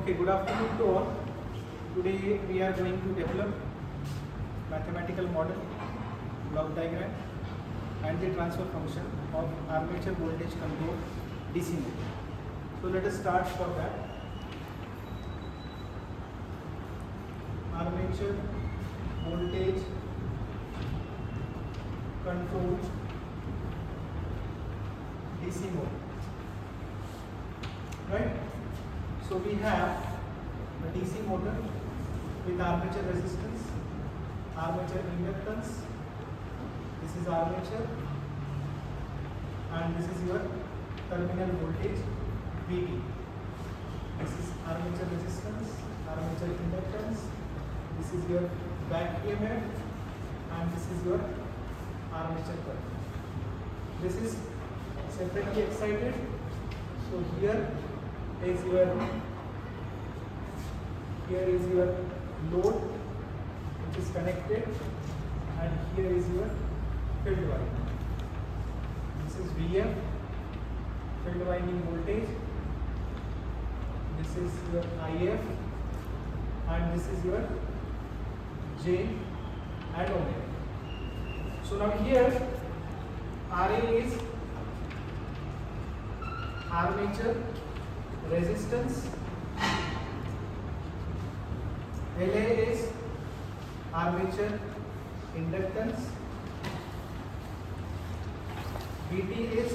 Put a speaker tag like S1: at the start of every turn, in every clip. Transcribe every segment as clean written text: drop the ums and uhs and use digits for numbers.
S1: Okay, good afternoon to all. Today we are going to develop mathematical model, block diagram and the transfer function of armature voltage control DC motor. So let us start for that. Armature voltage controlled DC motor. Right? So we have a DC motor with armature resistance, armature inductance. This is armature and this is your terminal voltage VT. This is armature resistance, armature inductance. This is your back EMF and this is your armature current. This is separately excited. So here is your load which is connected and here is your field winding. This is VF, field winding voltage. This is your IF and this is your J and omega. So now here RA is armature resistance, LA is armature inductance, VT is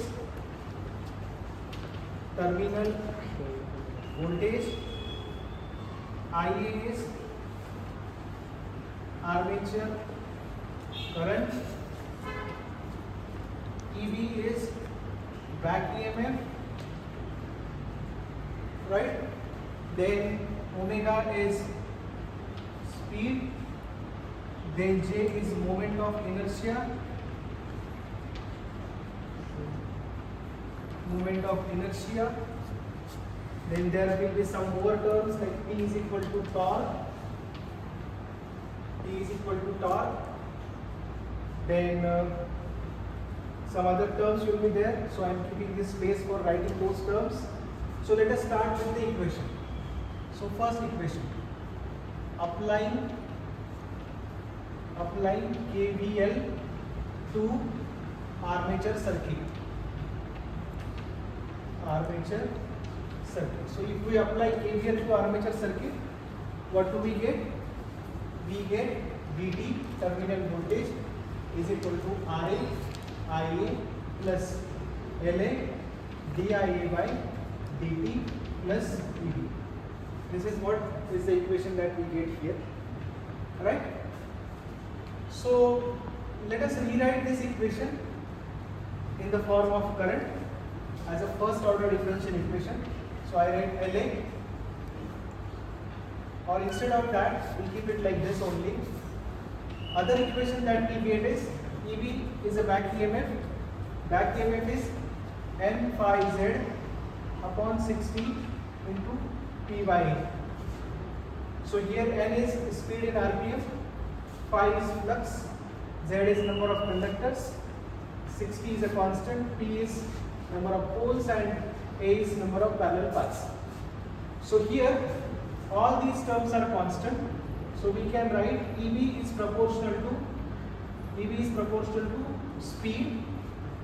S1: terminal voltage, IA is armature current, EB is back EMF, right? Then omega is speed, then J is moment of inertia, then there will be some more terms like P is equal to torque, then some other terms will be there, so I am keeping this space for writing those terms. So let us start with the equation. So first equation, applying KVL to armature circuit. So if we apply KVL to armature circuit, what do we get? We get VT terminal voltage is equal to RA IA plus LA DIA by dt plus EB. This is what is the equation that we get here, right? So let us rewrite this equation in the form of current as a first order differential equation. So I write LA, or instead of that we'll keep it like this only. Other equation that we get is EB is a back EMF. Back EMF is N phi Z upon 60 into P by A. So here N is speed in RPM, phi is flux, Z is number of conductors, 60 is a constant, P is number of poles and A is number of parallel paths. So here all these terms are constant. So we can write EB is proportional to speed,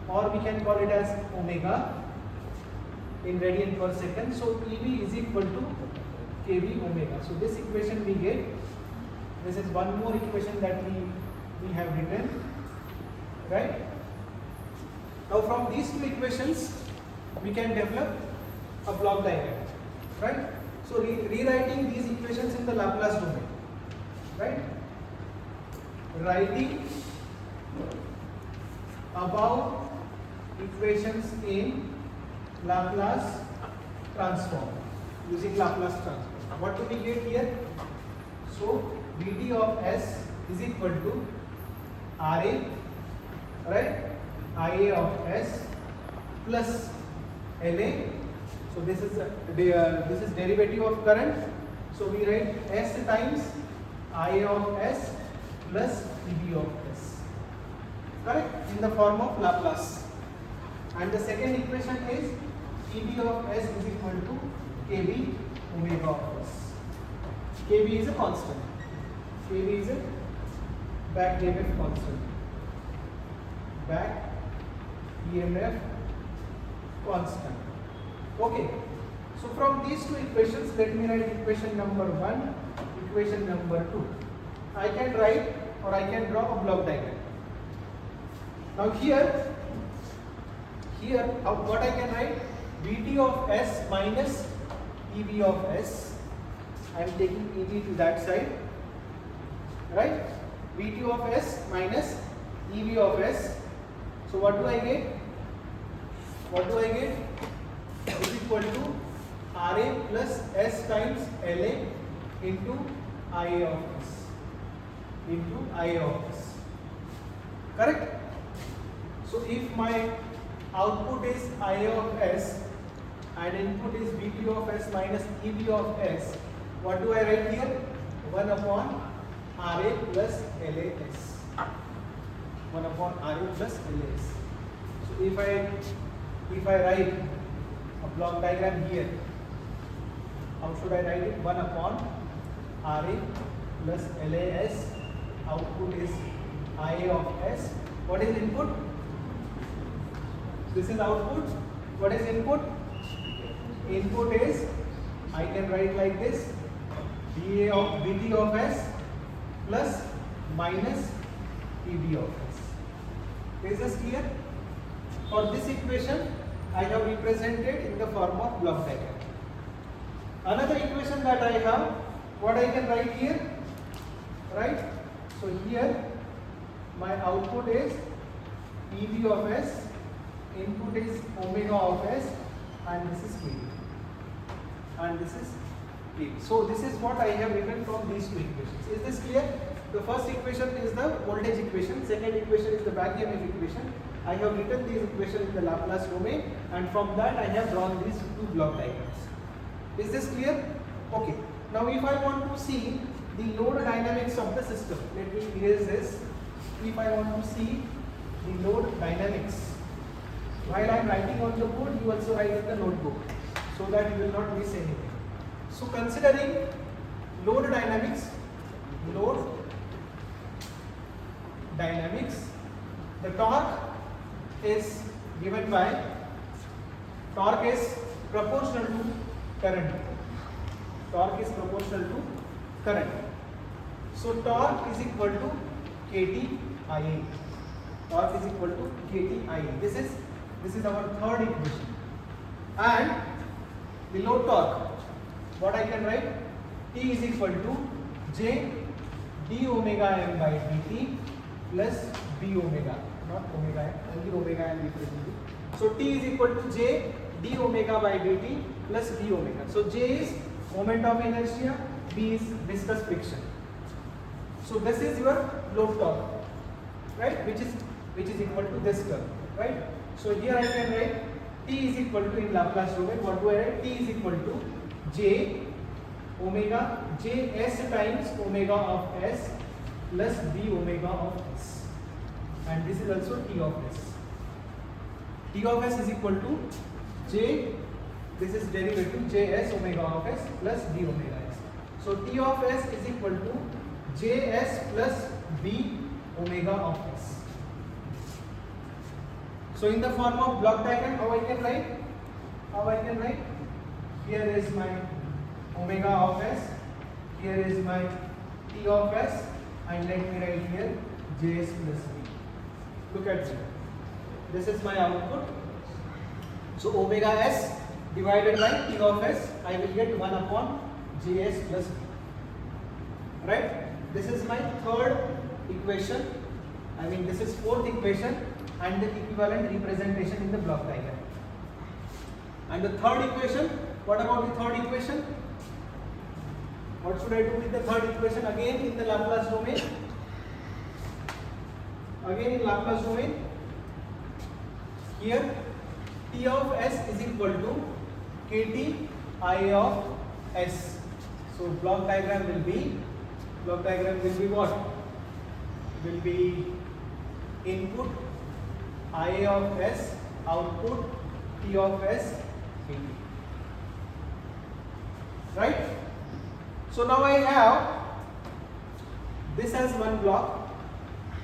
S1: or we can call it as omega in radian per second. So EB is equal to kV omega. So this equation we get. This is one more equation that we have written, right? Now from these two equations we can develop a block diagram, right? So rewriting these equations in the Laplace domain, right? Writing about equations in Laplace transform, using Laplace transform. What do we get here? So Vt of S is equal to Ra, right? Ia of S plus La. So this is derivative of current. So we write S times Ia of S plus Eb of S, correct, in the form of Laplace. And the second equation is Eb of S is equal to Kb omega of s. Kb is a constant. Kb is a back EMF constant. Back EMF constant. Okay. So from these two equations, let me write equation number 1, equation number 2. I can write or I can draw a block diagram. Now here what I can write, Vt of s minus Ev of s. I am taking Ev to that side, right? Vt of s minus Ev of s. So what do I get? What do I get? Is equal to Ra plus s times La into Ia of s. Into Ia of s. Correct? So if my output is Ia of s and input is Vt of s minus Ev of s, what do I write here? 1 upon Ra plus Las. 1 upon Ra plus Las. So if I write a block diagram here, how should I write it? 1 upon Ra plus Las. Output is Ia of s. What is input? This is output. What is input? Input is, I can write like this, Vt of s plus minus Ev of s. Is this clear? For this equation, I have represented in the form of block diagram. Another equation that I have, what I can write here, right? So here, my output is Ev of s, input is omega of s, and this is Kb. And this is Kb. So this is what I have written from these two equations. Is this clear? The first equation is the voltage equation, second equation is the back EMF equation. I have written these equations in the Laplace domain, and from that I have drawn these two block diagrams. Is this clear? Okay. Now if I want to see the load dynamics of the system, let me erase this. If I want to see the load dynamics, while I am writing on the board, you also write in the notebook, so that you will not miss anything. So considering load dynamics, the torque is given by, torque is proportional to current. Torque is proportional to current. So torque is equal to KTIA. Torque is equal to KTIA. This is our third equation. And the load torque, what I can write? T is equal to J d omega m by dt plus b omega, not omega m, only omega m represented. So T is equal to J d omega by dt plus b omega. So J is moment of inertia, B is viscous friction. So this is your load torque, right? Which is equal to this term, right? So here I can write T is equal to, in Laplace domain, what do I write? T is equal to J omega Js times omega of s plus b omega of s, and this is also T of s. T of s is equal to J, this is derivative Js omega of s plus b omega s. So T of s is equal to Js plus b omega of s. So in the form of block diagram, how I can write? Here is my omega of s, here is my T of s, and let me write here Js plus b. Look at this. This is my output. So omega s divided by T of s, I will get 1 upon Js plus b. Right? This is my third equation. I mean, this is fourth equation and the equivalent representation in the block diagram. And the third equation, what about the third equation? What should I do with the third equation? Again in the Laplace domain. Again in Laplace domain. Here T of s is equal to Kt I of s. So block diagram will be what? Will be input I of s, output T of s, Kt. right? So now I have this as one block,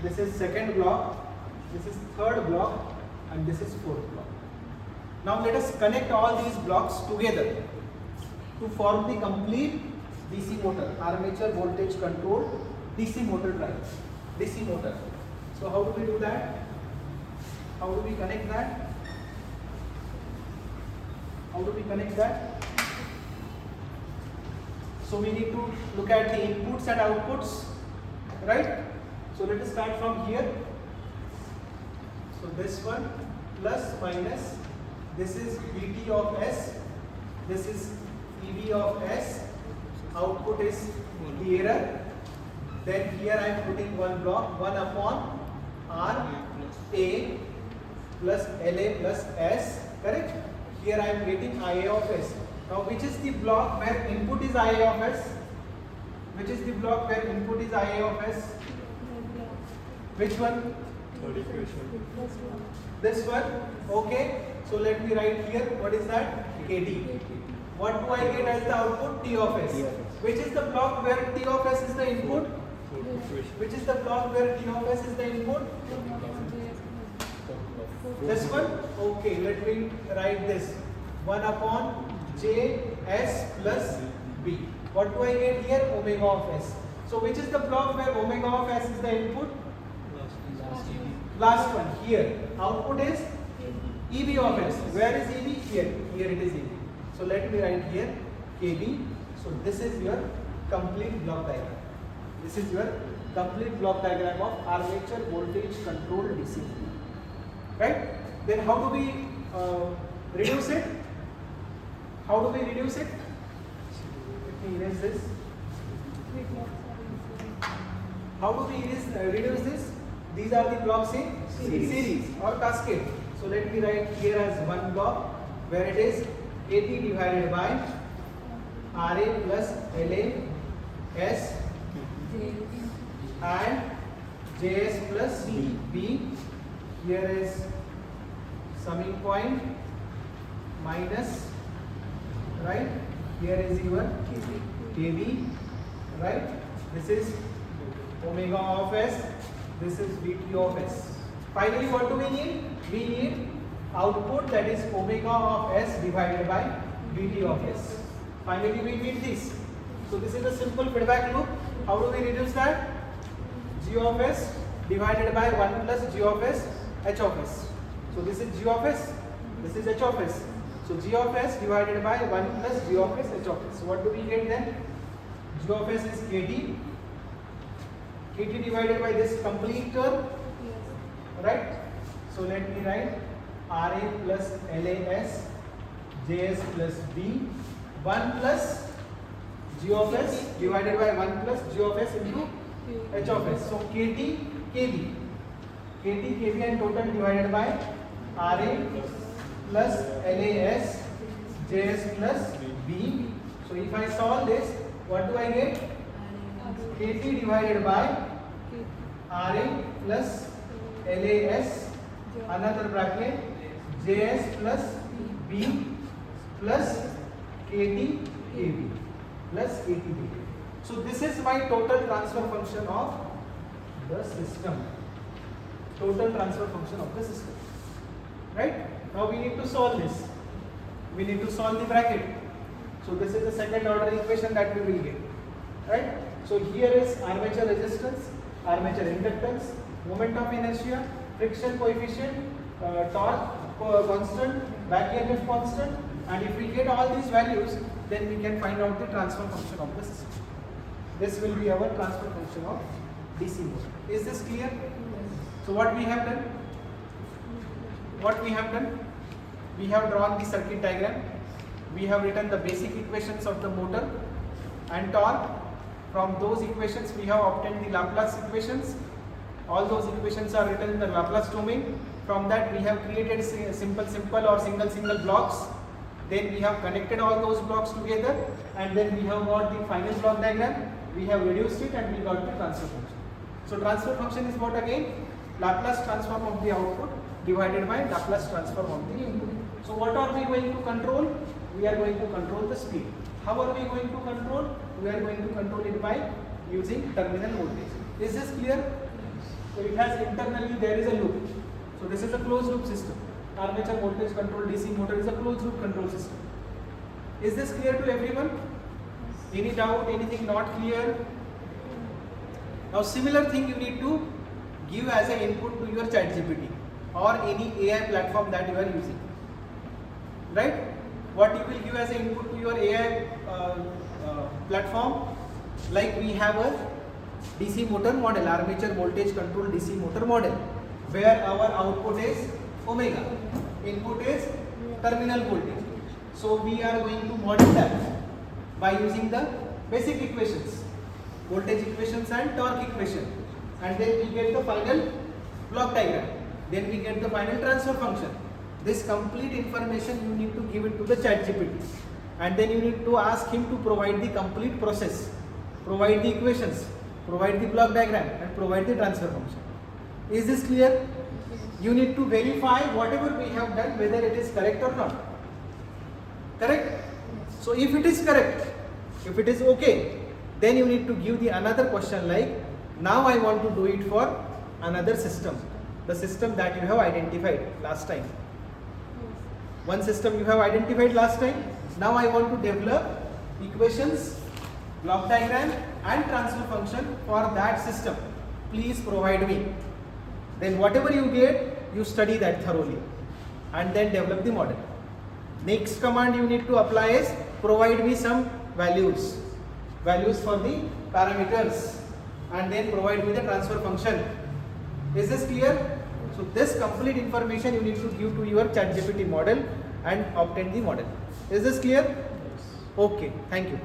S1: this is second block, this is third block, and this is fourth block. Now let us connect all these blocks together to form the complete DC motor, armature voltage controlled DC motor drive, DC motor. So how do we do that? How do we connect that? How do we connect that? So we need to look at the inputs and outputs, right? So let us start from here. So this one plus minus, this is Vt of S, this is Ev of S, output is the error. Then here I am putting one block, 1 upon R A plus LA plus S, correct? Here I am getting IA of S. Now which is the block where input is IA of S? Which is the block where input is IA of S? Which one?
S2: Third equation.
S1: This one? Okay. So let me write here, what is that? KD. What do I get as the output? T of S. Which is the block where T of S is the input? Which is the block where T of S is the input? This one? Okay, let me write this. 1 upon J S plus B. What do I get here? Omega of S. So which is the block where omega of S is the input? Last one, here. Output is EB of S. Where is EB? Here. Here it is EB. So let me write here KB. So this is your complete block diagram. This is your complete block diagram of armature voltage controlled DC. Right? Then how do we reduce it? How do we reduce it? Let me erase this. How do we reduce this? These are the blocks in series or cascade. So let me write here as one block where it is AT divided by RA plus LA S and JS plus B. Here is summing point minus, right? Here is your KB, right? This is omega of S, this is Vt of S. Finally, what do we need? We need output, that is omega of S divided by Vt of S. Finally, we need this. So this is a simple feedback loop. How do we reduce that? G of S divided by 1 plus G of S H of S. So this is G of S, this is H of S. So G of S divided by 1 plus G of S H of S. So what do we get then? G of S is KT. KT divided by this complete term, right? So let me write RA plus LAS JS plus B 1 plus G of S divided by 1 plus G of S into H of S. So KT, KB. KT, KB and total divided by RA plus LAS JS plus B. So if I solve this, what do I get? KT divided by RA plus LAS, another bracket, JS plus B plus KT KB plus KT KB. So this is my total transfer function of the system. Total transfer function of the system. Right? Now we need to solve this. We need to solve the bracket. So this is the second order equation that we will get. Right? So here is armature resistance, armature inductance, moment of inertia, friction coefficient, torque constant, back EMF constant, and if we get all these values, then we can find out the transfer function of the system. This will be our transfer function of DC motor. Is this clear? So what we have done? What we have done? We have drawn the circuit diagram. We have written the basic equations of the motor and torque. From those equations we have obtained the Laplace equations. All those equations are written in the Laplace domain. From that we have created simple or single blocks. Then we have connected all those blocks together, and then we have got the final block diagram. We have reduced it and we got the transfer function. So transfer function is what again? Laplace transform of the output divided by Laplace transform of the input. So what are we going to control? We are going to control the speed. How are we going to control? We are going to control it by using terminal voltage. Is this clear? So it has internally there is a loop. So this is a closed loop system. Armature voltage controlled DC motor is a closed loop control system. Is this clear to everyone? Any doubt? Anything not clear? Now similar thing you need to give as an input to your ChatGPT or any AI platform that you are using. Right? What you will give as an input to your AI platform, like we have a DC motor model, armature voltage controlled DC motor model, where our output is omega, input is terminal voltage. So we are going to model that by using the basic equations, voltage equations and torque equation, and then we get the final block diagram, then we get the final transfer function. This complete information you need to give it to the ChatGPT, and then you need to ask him to provide the complete process, provide the equations, provide the block diagram, and provide the transfer function. Is this clear? You need to verify whatever we have done whether it is correct or not. Correct? So if it is correct, if it is okay, then you need to give the another question like, now I want to do it for another system, the system that you have identified last time. One system you have identified last time. Now I want to develop equations, block diagram and transfer function for that system. Please provide me. Then whatever you get, you study that thoroughly and then develop the model. Next command you need to apply is provide me some values for the parameters, and then provide me the transfer function. Is this clear? So this complete information you need to give to your ChatGPT model and obtain the model. Is this clear? Okay, thank you.